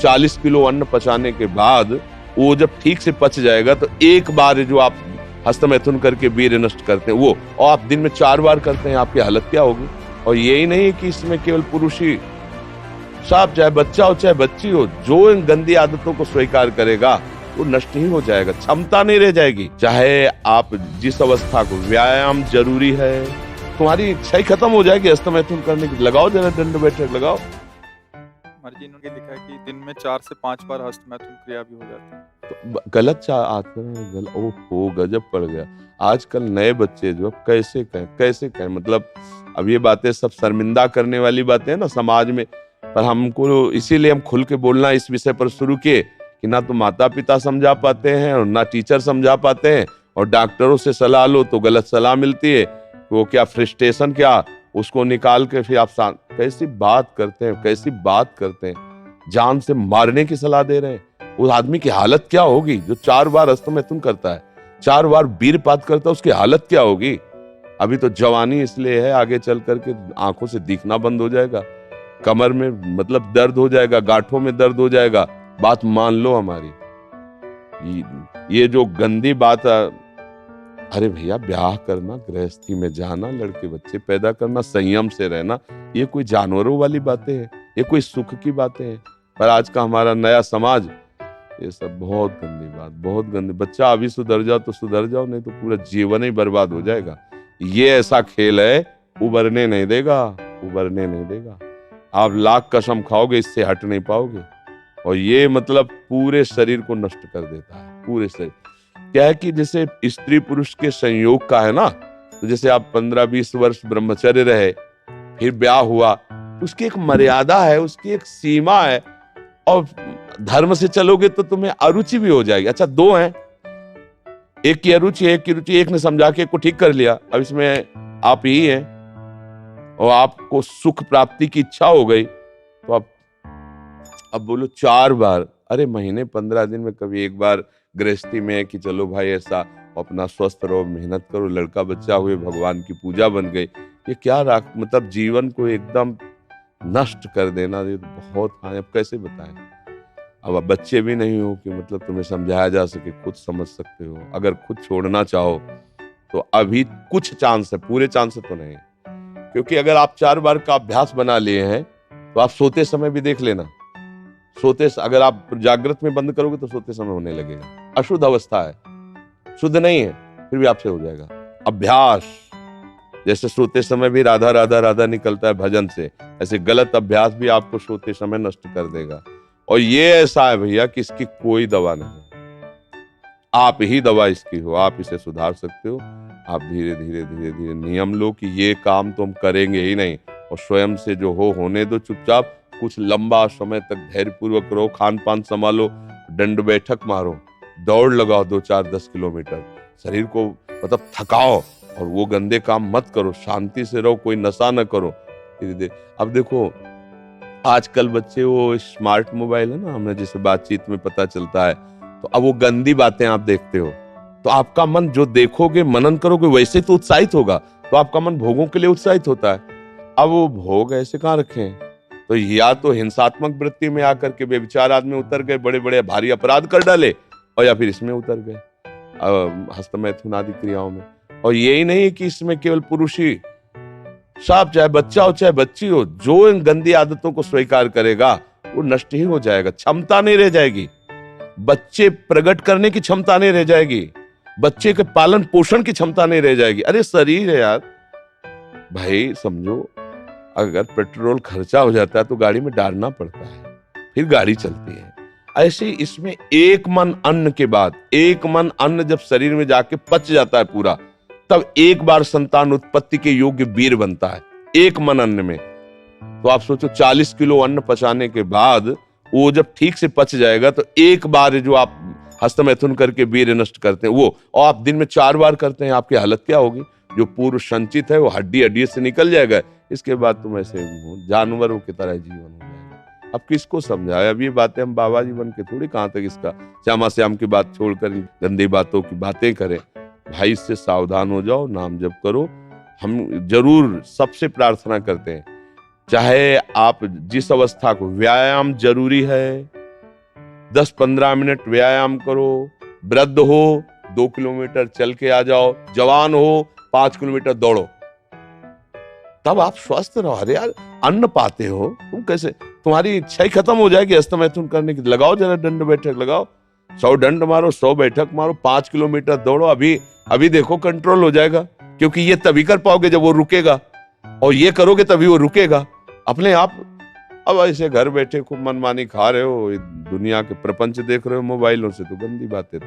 40 kilo अन्न पचाने के बाद वो जब ठीक से पच जाएगा तो एक बार जो आप हस्तमैथुन करके वीर्य नष्ट करते हैं वो, और आप दिन में 4 बार करते हैं, आपकी हालत क्या होगी। और यही नहीं कि इसमें केवल पुरुष ही, साफ चाहे बच्चा हो चाहे बच्ची हो, जो इन गंदी आदतों को स्वीकार करेगा वो नष्ट ही हो जाएगा, क्षमता नहीं रह जाएगी। चाहे आप जिस अवस्था को, व्यायाम जरूरी है, तुम्हारी इच्छा ही खत्म हो जाएगी हस्तमैथुन करने की। लगाओ जरा दंड बैठक लगाओ। जी इन्होंने लिखा है कि दिन में 4 से 5 बार हस्तमैथुन क्रिया भी हो जाती है। तो गलत आचरण, ओहो गजब पड़ गया। आजकल नए बच्चे जो कैसे कहें, मतलब अब ये बातें सब शर्मिंदा करने वाली बातें हैं ना समाज में, पर हमको इसीलिए हम खुल के बोलना इस विषय पर शुरू किए कि ना तो माता पिता समझा पाते हैं और ना टीचर समझा पाते हैं, और डॉक्टरों से सलाह लो तो गलत सलाह मिलती है। वो क्या फ्रस्ट्रेशन, क्या उसको निकाल के फिर आप कैसी बात करते हैं, जान से मारने की सलाह दे रहे हैं। उस आदमी की हालत क्या होगी जो 4 बार हस्तमैथुन करता है, 4 बार वीरपात करता है, उसकी हालत क्या होगी। अभी तो जवानी इसलिए है, आगे चल करके आंखों से दिखना बंद हो जाएगा, कमर में मतलब दर्द हो जाएगा, गांठों में दर्द हो जाएगा। बात मान लो हमारी, ये जो गंदी बात, अरे भैया ब्याह करना, गृहस्थी में जाना, लड़के बच्चे पैदा करना, संयम से रहना, ये कोई जानवरों वाली बातें हैं, ये कोई सुख की बातें हैं। पर आज का हमारा नया समाज, ये सब बहुत गंदी बात, बहुत गंदी। बच्चा अभी सुधर जाओ तो सुधर जाओ, नहीं तो पूरा जीवन ही बर्बाद हो जाएगा। ये ऐसा खेल है, उबरने नहीं देगा। आप लाख कसम खाओगे, इससे हट नहीं पाओगे। और ये मतलब पूरे शरीर को नष्ट कर देता है, पूरे शरीर। क्या है कि जैसे स्त्री पुरुष के संयोग का है ना, तो जैसे आप 15-20 वर्ष ब्रह्मचर्य रहे, फिर ब्याह हुआ, उसकी एक मर्यादा है, उसकी एक सीमा है, और धर्म से चलोगे तो तुम्हें अरुचि भी हो जाएगी। अच्छा 2 हैं, एक की अरुचि एक ने समझा के एक को ठीक कर लिया, अब इसमें आप ही हैं, और आपको सुख प्राप्ति की इच्छा हो गई, तो आप अब बोलो 4 बार, अरे महीने 15 दिन में कभी एक बार गृहस्थी में कि चलो भाई ऐसा अपना स्वस्थ रहो, मेहनत करो, लड़का बच्चा हुए, भगवान की पूजा बन गई। ये क्या मतलब जीवन को एकदम नष्ट कर देना, ये तो बहुत हाँ, अब कैसे बताएं। अब बच्चे भी नहीं हो कि मतलब तुम्हें समझाया जा सके, खुद समझ सकते हो। अगर खुद छोड़ना चाहो तो अभी कुछ चांस है, पूरे चांस तो नहीं, क्योंकि अगर आप 4 बार का अभ्यास बना लिए हैं तो आप सोते समय भी देख लेना, अगर आप जागृत में बंद करोगे तो सोते समय होने लगेगा। अशुद्ध अवस्था है, शुद्ध नहीं है, फिर भी आपसे हो जाएगा। अभ्यास, जैसे सोते समय भी राधा राधा राधा निकलता है भजन से, ऐसे गलत अभ्यास भी आपको सोते समय नष्ट कर देगा। और ये ऐसा है भैया कि इसकी कोई दवा नहीं, आप ही दवा इसकी हो, आप इसे सुधार सकते हो। आप धीरे धीरे नियम लो कि ये काम तो हम करेंगे ही नहीं, और स्वयं से जो होने दो चुपचाप। कुछ लंबा समय तक धैर्यपूर्वक रहो, खान पान संभालो, दंड बैठक मारो, दौड़ लगाओ 2-4-10 किलोमीटर, शरीर को मतलब थकाओ, और वो गंदे काम मत करो, शांति से रहो, कोई नशा न करो। धीरे अब देखो आजकल बच्चे, वो स्मार्ट मोबाइल है ना, हमें जैसे बातचीत में पता चलता है, तो अब वो गंदी बातें आप देखते हो, तो आपका मन जो देखोगे, मनन करोगे, वैसे तो उत्साहित होगा, तो आपका मन भोगों के लिए उत्साहित होता है। अब वो भोग ऐसे कहाँ रखे हैं, तो या तो हिंसात्मक वृत्ति में आकर के बेविचार आदमी उतर गए, बड़े बड़े भारी अपराध कर डाले, और या फिर इसमें उतर गए हस्तमैथुन आदि क्रियाओं में। और यही नहीं कि इसमें केवल पुरुष ही, साफ चाहे बच्चा हो चाहे बच्ची हो, जो इन गंदी आदतों को स्वीकार करेगा वो नष्ट ही हो जाएगा, क्षमता नहीं रह जाएगी, बच्चे प्रकट करने की क्षमता नहीं रह जाएगी, बच्चे के पालन पोषण की क्षमता नहीं रह जाएगी। अरे शरीर है यार भाई, समझो अगर पेट्रोल खर्चा हो जाता है तो गाड़ी में डालना पड़ता है, फिर गाड़ी चलती है। ऐसे इसमें एक मन अन्न के बाद, एक मन अन्न जब शरीर में जाके पच जाता है पूरा, तब एक बार संतान उत्पत्ति के योग्य वीर बनता है, एक मन अन्न में। तो आप सोचो 40 किलो अन्न पचाने के बाद वो जब ठीक से पच जाएगा तो एक बार जो आप हस्तमैथुन करके वीर्य नष्ट करते हैं वो, और आप दिन में 4 बार करते हैं, आपकी हालत क्या होगी। जो पूर्व संचित है वो हड्डी से निकल जाएगा, इसके बाद तुम ऐसे जानवरों की तरह जीवन हो जाएगा। अब किसको समझाए, अब ये बातें हम बाबा जी बन के थोड़ी कहाँ तक इसका श्यामा श्याम की बात छोड़कर गंदी बातों की बातें करें। भाई इससे सावधान हो जाओ, नाम जप करो। हम जरूर सबसे प्रार्थना करते हैं, चाहे आप जिस अवस्था को, व्यायाम जरूरी है, 10-15 मिनट व्यायाम करो। वृद्ध हो 2 किलोमीटर चल के आ जाओ, जवान हो 5 किलोमीटर दौड़ो, तब आप स्वस्थ रहो। अरे यार, अन्न पाते हो तुम, कैसे तुम्हारी इच्छा ही खत्म हो जाएगी हस्तमैथुन करने की। लगाओ जरा दंड बैठक, लगाओ 100 दंड मारो, 100 बैठक मारो, 5 किलोमीटर दौड़ो। अभी देखो कंट्रोल हो जाएगा, क्योंकि ये तभी कर पाओगे जब वो रुकेगा, और ये करोगे तभी वो रुकेगा अपने आप। अब ऐसे घर बैठे खूब मनमानी खा रहे हो, दुनिया के प्रपंच देख रहे हो मोबाइलों से, तो गंदी बातें तो